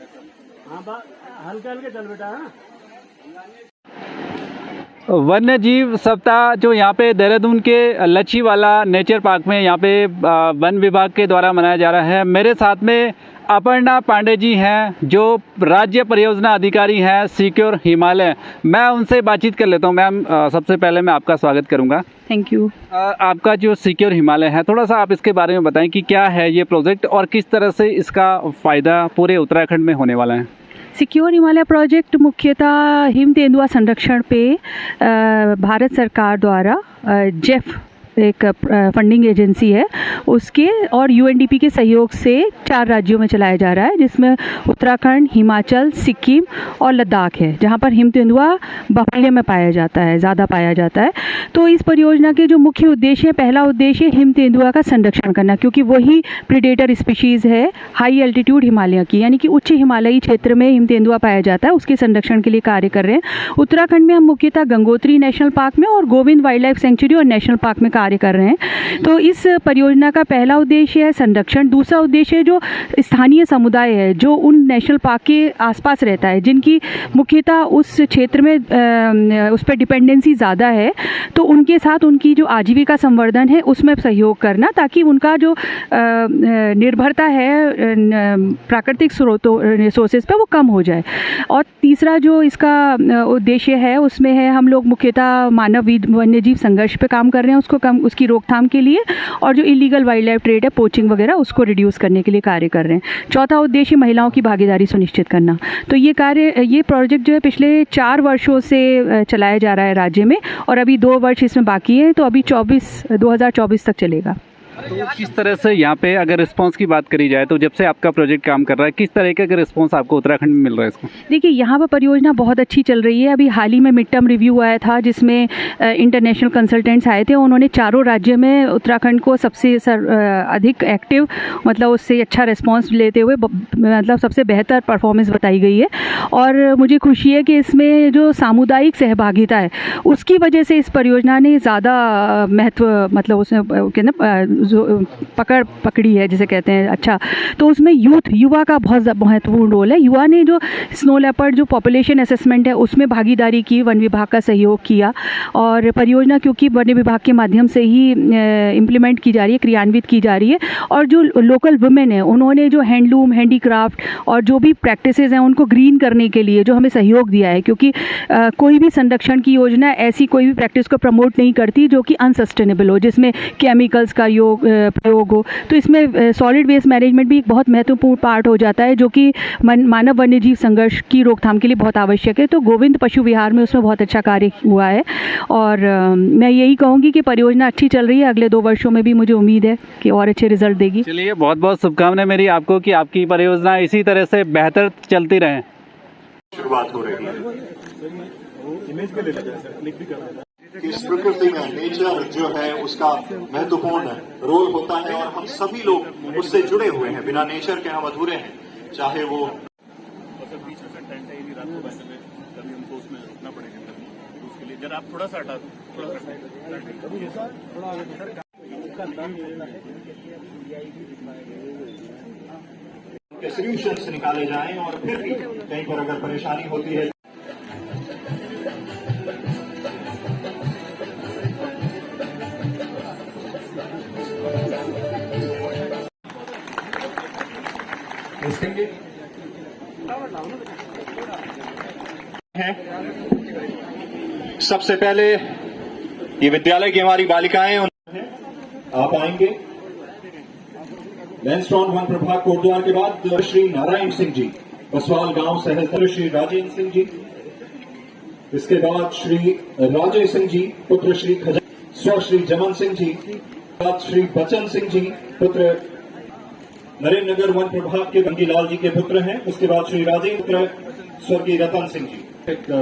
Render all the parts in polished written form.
हल्के हल्के चल बेटा। वन्य जीव सप्ताह जो यहाँ पे देहरादून के लच्छीवाला नेचर पार्क में यहाँ पे वन विभाग के द्वारा मनाया जा रहा है। मेरे साथ में अपर्णा पांडे जी हैं जो राज्य परियोजना अधिकारी हैं सिक्योर हिमालय। मैं उनसे बातचीत कर लेता हूँ। मैम, सबसे पहले मैं आपका स्वागत करूँगा। Thank you. आपका जो सिक्योर हिमालय है, थोड़ा सा आप इसके बारे में बताएं कि क्या है ये प्रोजेक्ट और किस तरह से इसका फ़ायदा पूरे उत्तराखंड में होने वाला है। सिक्योर हिमालय प्रोजेक्ट मुख्यतः हिम तेंदुआ संरक्षण पे भारत सरकार द्वारा जेफ एक फंडिंग एजेंसी है उसके और यूएनडीपी के सहयोग से 4 राज्यों में चलाया जा रहा है, जिसमें उत्तराखंड, हिमाचल, सिक्किम और लद्दाख है, जहां पर हिम तेंदुआ बहुल्य में पाया जाता है, ज़्यादा पाया जाता है। तो इस परियोजना के जो मुख्य उद्देश्य है, पहला उद्देश्य हिम तेंदुआ का संरक्षण करना, क्योंकि वही प्रीडेटर स्पीशीज़ है हाई एल्टीट्यूड हिमालय की, यानी कि उच्च हिमालयी क्षेत्र में हिम तेंदुआ पाया जाता है, उसके संरक्षण के लिए कार्य कर रहे हैं। उत्तराखंड में हम मुख्यतः गंगोत्री नेशनल पार्क में और गोविंद वाइल्ड लाइफ सेंचुरी और नेशनल पार्क में कार्य कर रहे हैं। तो इस परियोजना का पहला उद्देश्य है संरक्षण। दूसरा उद्देश्य है जो स्थानीय समुदाय है जो उन नेशनल पार्क के आसपास रहता है, जिनकी मुख्यतः उस क्षेत्र में उस पर डिपेंडेंसी ज़्यादा है, तो उनके साथ उनकी जो आजीविका संवर्धन है उसमें सहयोग करना, ताकि उनका जो निर्भरता है प्राकृतिक स्रोतों रिसोर्सेज पर वो कम हो जाए। और तीसरा जो इसका उद्देश्य है उसमें है हम लोग मुख्यतः मानव वन्यजीव संघर्ष पे काम कर रहे हैं, उसकी रोकथाम के लिए, और जो इलीगल वाइल्ड लाइफ ट्रेड है, पोचिंग वगैरह, उसको रिड्यूस करने के लिए कार्य कर रहे हैं। चौथा उद्देश्य महिलाओं की भागीदारी सुनिश्चित करना। तो ये प्रोजेक्ट जो है पिछले 4 वर्षों से चलाया जा रहा है राज्य में, और अभी 2 वर्ष इसमें बाकी है, तो अभी 2024 तक चलेगा। तो किस तरह से यहाँ पे अगर रिस्पांस की बात करी जाए तो जब से आपका प्रोजेक्ट काम कर रहा है, किस तरह का रिस्पांस आपको उत्तराखंड में मिल रहा है इसको? देखिए, यहाँ पर परियोजना बहुत अच्छी चल रही है। अभी हाल ही में मिड टर्म रिव्यू आया था जिसमें इंटरनेशनल कंसल्टेंट्स आए थे। उन्होंने चारों राज्य में उत्तराखंड को सबसे अधिक एक्टिव, मतलब उससे अच्छा रिस्पॉन्स लेते हुए मतलब सबसे बेहतर परफॉर्मेंस बताई गई है। और मुझे खुशी है कि इसमें जो सामुदायिक सहभागिता है उसकी वजह से इस परियोजना ने ज़्यादा महत्व, मतलब उसने कहते पकड़ी है जिसे कहते हैं। अच्छा, तो उसमें युवा का बहुत महत्वपूर्ण रोल है। युवा ने जो स्नो लेपर्ड जो पॉपुलेशन असेसमेंट है उसमें भागीदारी की, वन विभाग का सहयोग किया, और परियोजना क्योंकि वन विभाग के माध्यम से ही इम्प्लीमेंट की जा रही है, क्रियान्वित की जा रही है। और जो लोकल वुमेन है उन्होंने जो हैंडलूम, हैंडीक्राफ्ट और जो भी प्रैक्टिसेस हैं उनको ग्रीन करने के लिए जो हमें सहयोग दिया है, क्योंकि कोई भी संरक्षण की योजना ऐसी कोई भी प्रैक्टिस को प्रमोट नहीं करती जो कि अनसस्टेनेबल हो, जिसमें केमिकल्स का प्रयोग हो। तो इसमें सॉलिड वेस्ट मैनेजमेंट भी एक बहुत महत्वपूर्ण पार्ट हो जाता है, जो कि मानव वन्यजीव संघर्ष की रोकथाम के लिए बहुत आवश्यक है। तो गोविंद पशु विहार में उसमें बहुत अच्छा कार्य हुआ है, और मैं यही कहूँगी कि परियोजना अच्छी चल रही है। अगले 2 वर्षों में भी मुझे उम्मीद है कि और अच्छे रिजल्ट देगी। चलिए, बहुत बहुत शुभकामनाएं मेरी आपको कि आपकी परियोजना इसी तरह से बेहतर चलती रहे। शुरुआत हो रही है कि प्रकृति में नेचर जो है उसका महत्वपूर्ण रोल होता है, और हम सभी लोग उससे जुड़े हुए हैं। बिना नेचर के हम अधूरे हैं, चाहे वो 20% टेंट है, रात को वैसे में कभी हमको उसमें रुकना पड़ेगा, उसके लिए जरा आप थोड़ा सा हटा दो, थोड़ा सॉल्यूशंस निकाले जाएं, और फिर भी कहीं पर अगर परेशानी होती है सबसे पहले ये विद्यालय की हमारी बालिकाएं आप आएंगे। लैंसडाउन वन प्रभाग कोटद्वार के बाद श्री नारायण सिंह जी, बसवाल गांव सहस्त्र, श्री राजेंद्र सिंह जी, इसके बाद श्री राजे सिंह जी पुत्र श्री स्व श्री जमन सिंह जी, बाद श्री बचन सिंह जी पुत्र नरेंद्र नगर वन प्रभाग के गंगीलाल जी के पुत्र हैं। उसके बाद श्री राजेंद्र स्वर्गीय रतन सिंह जी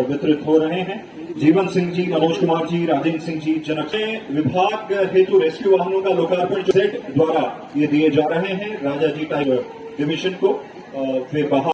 वितरित हो रहे हैं। जीवन सिंह जी, मनोज कुमार जी, राजेंद्र सिंह जी। जनक विभाग हेतु रेस्क्यू वाहनों का लोकार्पण सेट द्वारा ये दिए जा रहे हैं राजा जी टाइगर डिवीजन को। फिर बाहर